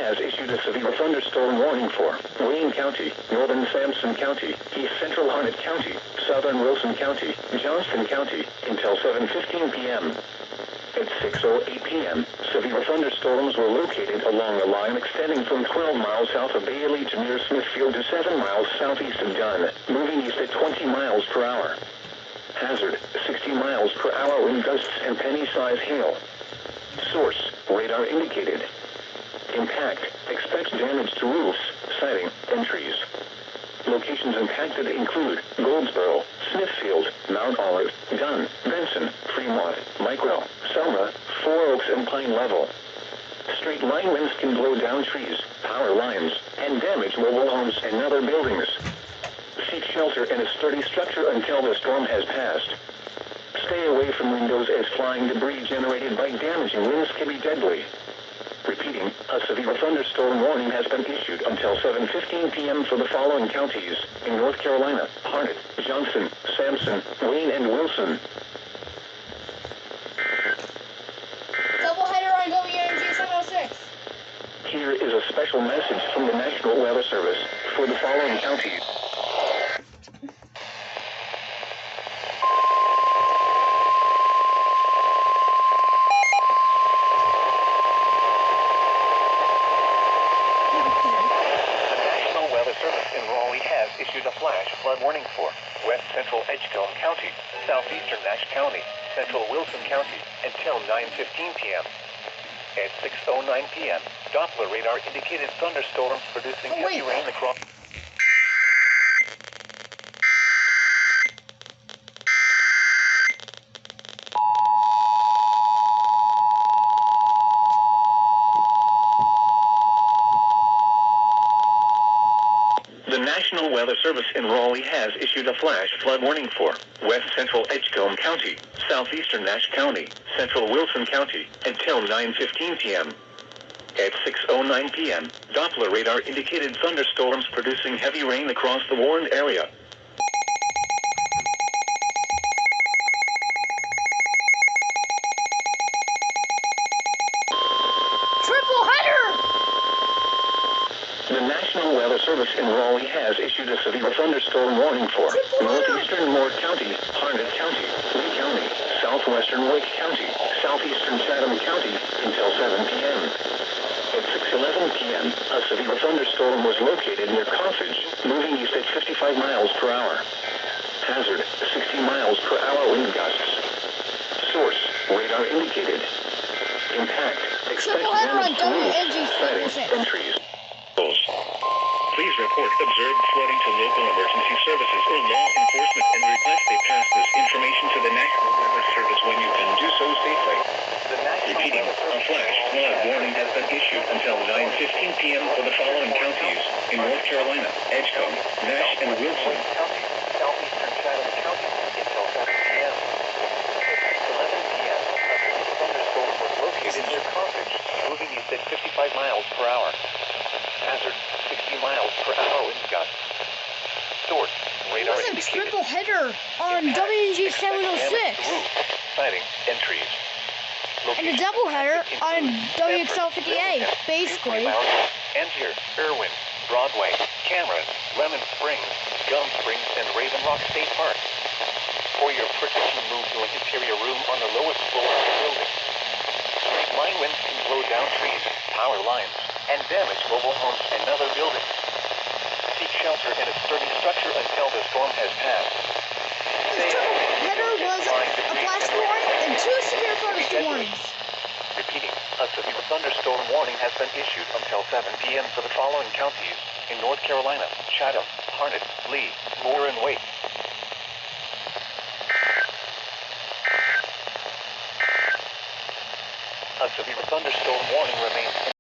has issued a severe thunderstorm warning for Wayne County, northern Sampson County, east central Harnett County, southern Wilson County, Johnston County, until 7:15 p.m. At 6:08 p.m., severe thunderstorms were located along a line extending from 12 miles south of Bailey to near Smithfield to 7 miles southeast of Dunn, moving east at 20 miles per hour. Hazard, 60 miles per hour wind gusts and penny-size hail. Source, radar indicated. Impact, expect damage to roofs, siding, and trees. Locations impacted include Goldsboro, Smithfield, Mount Olive, Dunn, Benson, Fremont, Micro, Selma, Four Oaks, and Pine Level. Straight line winds can blow down trees, power lines, and damage mobile homes and other buildings. Seek shelter in a sturdy structure until the storm has passed. Stay away from windows as flying debris generated by damaging winds can be deadly. Repeating, a severe thunderstorm warning has been issued until 7:15 p.m. for the following counties in North Carolina: Harnett, Johnston, Sampson, Wayne, and Wilson. Doubleheader on WNG706. Here is a special message from the National Weather Service for the following counties. Issued a flash flood warning for west central Edgecombe County, southeastern Nash County, central Wilson County, until 9:15 p.m. At 6:09 p.m., Doppler radar indicated thunderstorms producing heavy rain across. The National Weather Service in Raleigh has issued a flash flood warning for west central Edgecombe County, southeastern Nash County, central Wilson County, until 9:15 p.m. At 6:09 p.m., Doppler radar indicated thunderstorms producing heavy rain across the warned area. The National Weather Service in Raleigh has issued a severe thunderstorm warning for northeastern Moore County, Harnett County, Lee County, southwestern Wake County, southeastern Chatham County, until 7 p.m. At 6:11 p.m., a severe thunderstorm was located near Carthage, moving east at 55 miles per hour. Hazard, 60 miles per hour wind gusts. Source, radar indicated. Impact, expect damage to roofs, siding, and trees. Please report observed flooding to local emergency services or law enforcement and request they pass this information to the National Weather Service when you can do so safely. Repeating, a flash flood warning has been issued until 9:15 p.m. for the following counties in North Carolina: Edgecombe, Nash, and Wilson. Southeastern Chatham County until 7 p.m. At 11 p.m., a thunderstorm was located near Carthage, moving east at 55 miles per hour. Hazard, 60 miles per hour wind gusts. Source, radar indicated. It was a triple header on WNG706. Siding and trees. And a double header on WXL58, basically. Angier, Irwin, Broadway, Cameron, Lemon Springs, Gum Springs, and Raven Rock State Park. For your protection, move to an interior room on the lowest floor of the building. Straight line winds can blow down trees, power lines, and damage mobile homes and other buildings. Seek shelter in a sturdy structure until the storm has passed. The triple header was a flash warning and 2 severe thunderstorm warnings. Repeating, a severe thunderstorm warning has been issued until 7 p.m. for the following counties in North Carolina: Chatham, Harnett, Lee, Moore, and Wake. A severe thunderstorm warning remains